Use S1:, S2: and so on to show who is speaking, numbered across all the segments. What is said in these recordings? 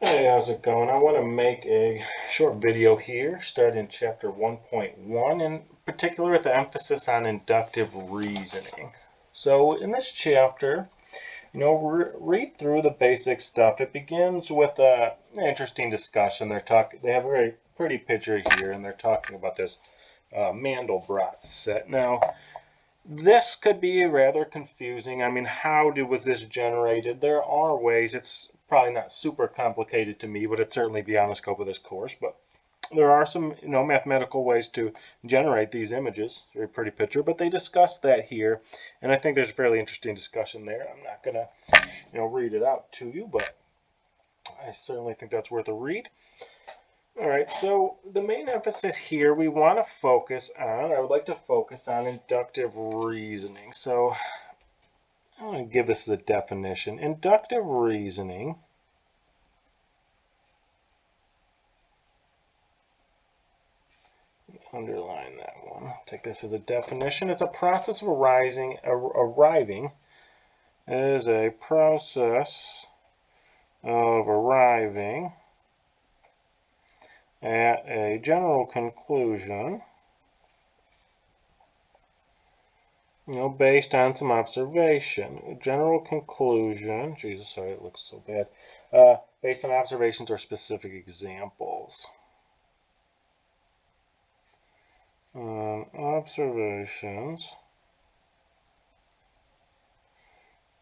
S1: Hey, how's it going? I want to make a short video here, starting in chapter 1.1, in particular with the emphasis on inductive reasoning. So, in this chapter, read through the basic stuff. It begins with an interesting discussion. They have a very pretty picture here, and they're talking about this Mandelbrot set. Now, this could be rather confusing. I mean, was this generated? There are ways. It's probably not super complicated to me, but it's certainly beyond the scope of this course. But there are some, mathematical ways to generate these images. Very pretty picture, but they discuss that here, and I think there's a fairly interesting discussion there. I'm not gonna, read it out to you, but I certainly think that's worth a read. All right, so the main emphasis here we want to focus on, I would like to focus on inductive reasoning. So I'm going to give this as a definition. Inductive reasoning underline that one. Take this as a definition. It's a process of arriving is a process of arriving at a general conclusion, based on some observation. A general conclusion, Jesus, sorry, it looks so bad. Based on observations or specific examples. Observations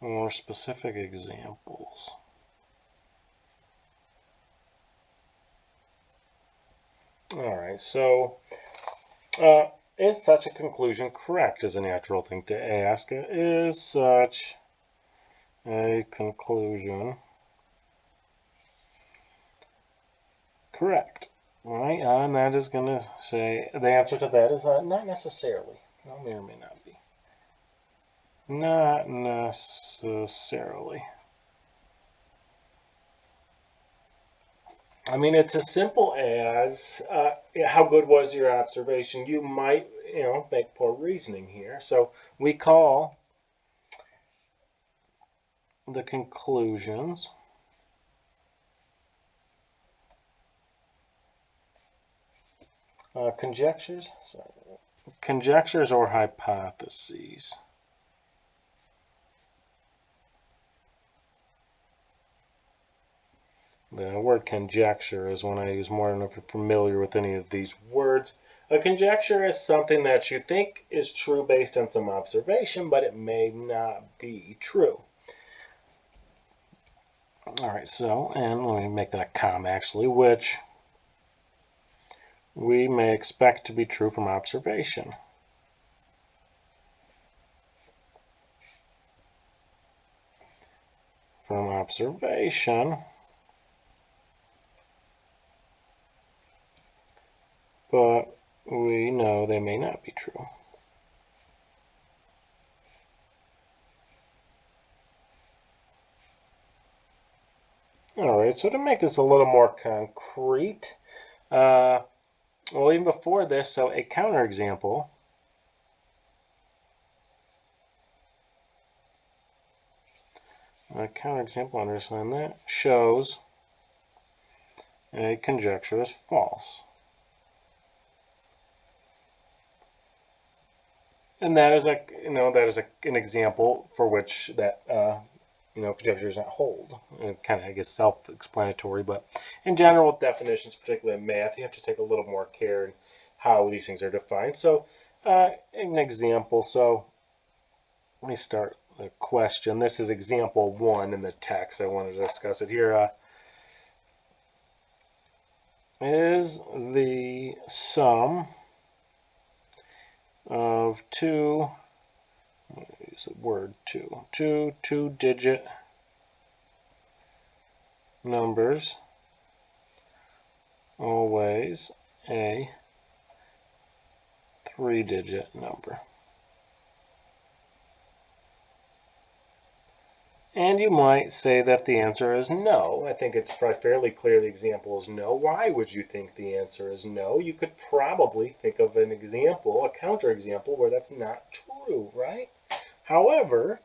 S1: or specific examples. All right, so is such a conclusion correct is a natural thing to ask. Is such a conclusion correct? Right, and that is going to say the answer to that is not necessarily. No, may or may not be. Not necessarily. I mean, it's as simple as how good was your observation? You might, make poor reasoning here. So we call the conclusions conjectures. Sorry, conjectures or hypotheses. The word conjecture is one I use more than if you're familiar with any of these words. A conjecture is something that you think is true based on some observation, but it may not be true. All right, so, and let me make that a comma actually, which we may expect to be true from observation. From observation, but we know they may not be true. All right, so to make this a little more concrete, well, even before this, so a counterexample understand that, shows a conjecture is false. And that is an example for which that conjecture does not hold. Kind of, I guess, self-explanatory, but in general, with definitions, particularly in math, you have to take a little more care in how these things are defined. So, an example. So, let me start a question. This is example 1 in the text. I wanted to discuss it here. Is the sum of two, use the word two-digit numbers always a 3-digit number? And you might say that the answer is no. I think it's probably fairly clear the example is no. Why would you think the answer is no? You could probably think of an example, a counterexample, where that's not true, right? However,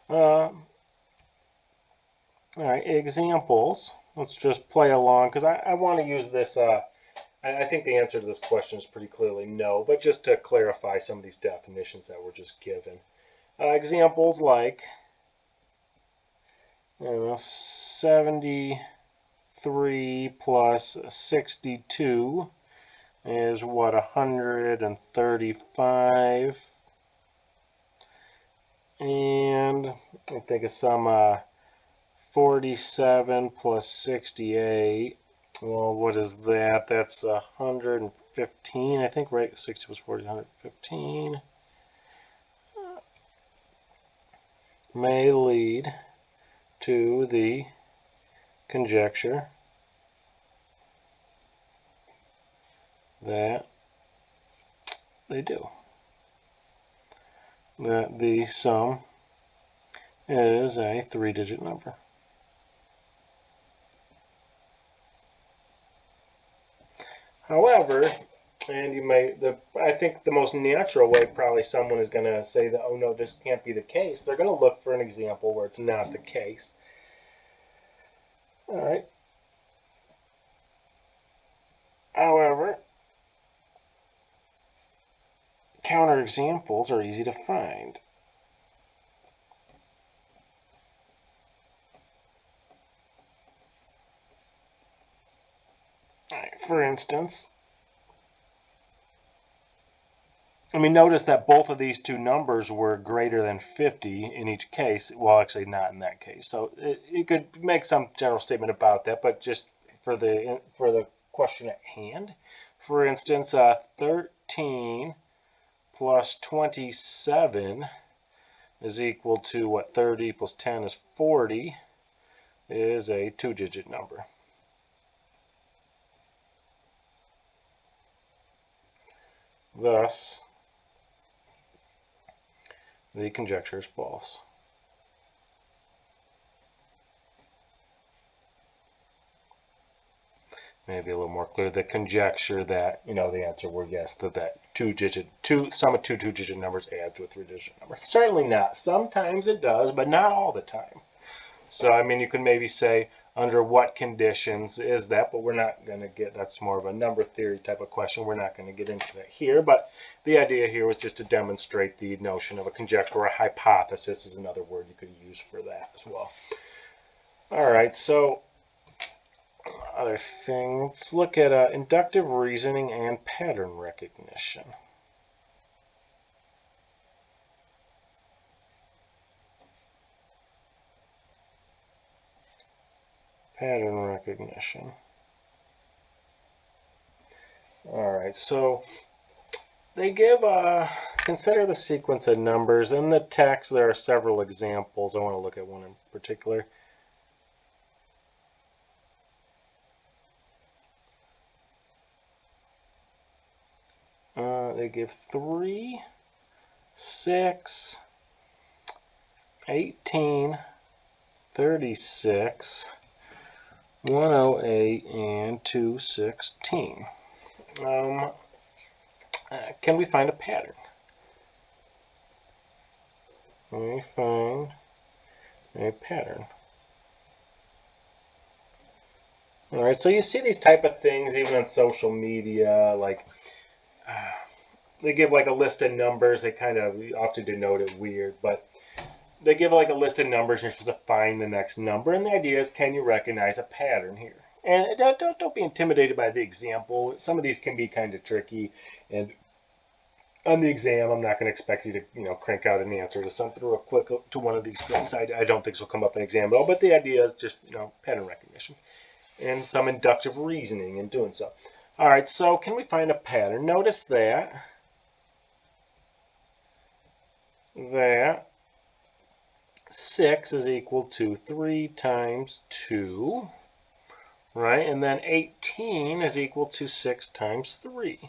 S1: all right, examples let's just play along, because I want to use this. I think the answer to this question is pretty clearly no, but just to clarify some of these definitions that were just given. Examples like 73 plus 62 is what, 135. And I think of some 47 plus 68. Well, what is that? That's 115, I think, right? 60 plus 40, 115. May lead to the conjecture that they do. That the sum is a 3-digit number. However, and you may, I think the most natural way probably someone is going to say that, oh no, this can't be the case. They're going to look for an example where it's not the case. All right. However, counterexamples are easy to find. All right, for instance, I mean, notice that both of these two numbers were greater than 50 in each case. Well, actually not in that case. So you could make some general statement about that, but just for the question at hand, for instance, 13 plus 27 is equal to what? 30 plus 10 is 40, is a 2-digit number. Thus, the conjecture is false. Maybe a little more clear, the conjecture that, the answer were yes, that sum of two two-digit numbers adds to a 3-digit number. Certainly not. Sometimes it does, but not all the time. So, I mean, you can maybe say, under what conditions is that, but we're not going to that's more of a number theory type of question. We're not going to get into that here, but the idea here was just to demonstrate the notion of a conjecture, or a hypothesis is another word you could use for that as well. All right, so other thing, let's look at inductive reasoning and pattern recognition. Pattern recognition. All right, so they give consider the sequence of numbers. In the text, there are several examples. I want to look at one in particular. They give 3, 6, 18, 36, 108, and 216. Can we find a pattern? Let me find a pattern. All right, so you see these type of things even on social media, like they give like a list of numbers. They kind of often denote it weird, but they give like a list of numbers and you're supposed to find the next number. And the idea is, can you recognize a pattern here? And don't be intimidated by the example. Some of these can be kind of tricky. And on the exam, I'm not going to expect you to crank out an answer to something real quick to one of these things. I don't think this will come up in exam at all. But the idea is just pattern recognition and some inductive reasoning in doing so. All right, so can we find a pattern? Notice that 6 is equal to 3 times 2, right? And then 18 is equal to 6 times 3.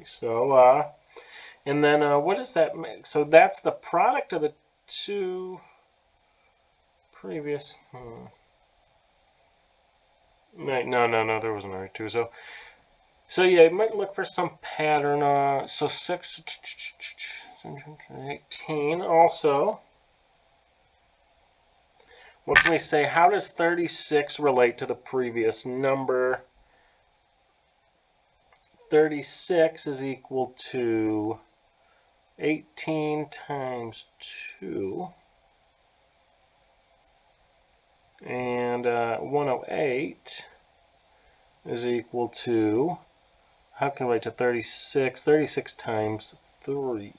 S1: So, and then what does that make? So that's the product of the two previous. No, there wasn't only 2. So yeah, you might look for some pattern. So 6, 18 also. what can we say? How does 36 relate to the previous number? 36 is equal to 18 times 2. And 108 is equal to, how can we relate to 36? 36 times 3.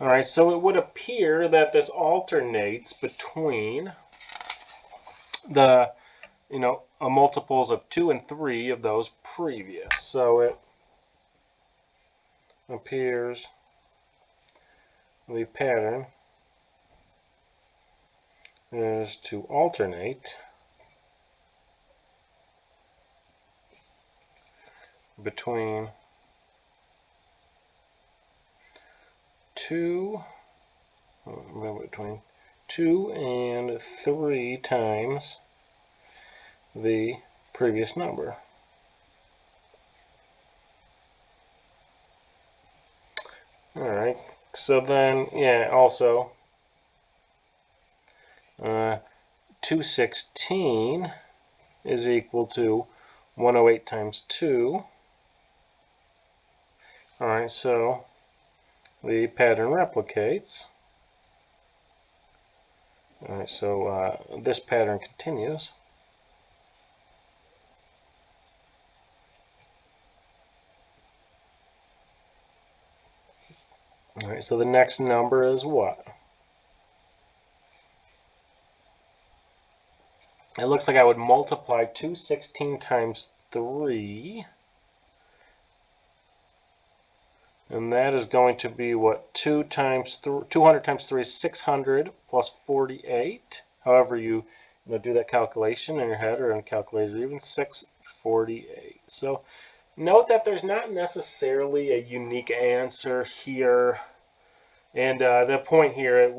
S1: All right, so it would appear that this alternates between the, multiples of 2 and 3 of those previous. So it appears the pattern is to alternate between 2 and 3 times the previous number. All right, so then, also 216 is equal to 108 times 2. All right, so the pattern replicates. All right, so this pattern continues. All right, so the next number is what? It looks like I would multiply 216 times 3. And that is going to be what? 200 times 3 is 600 plus 48. However you do that calculation in your head or in a calculator, even 648. So note that there's not necessarily a unique answer here. And the point here,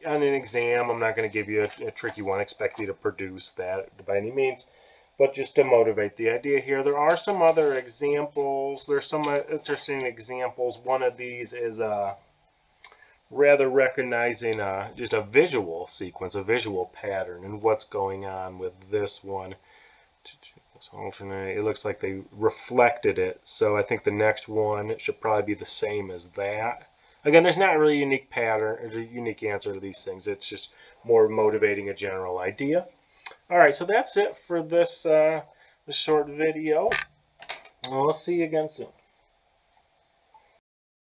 S1: on an exam, I'm not going to give you a tricky one, expect you to produce that by any means, but just to motivate the idea here. There are some other examples. There's some interesting examples. One of these is rather recognizing just a visual sequence, a visual pattern, and what's going on with this one. Alternate. It looks like they reflected it, so I think the next one should probably be the same as that. Again, there's not really a unique pattern or a unique answer to these things. It's just more motivating a general idea. All right, so that's it for this, this short video. We'll see you again soon.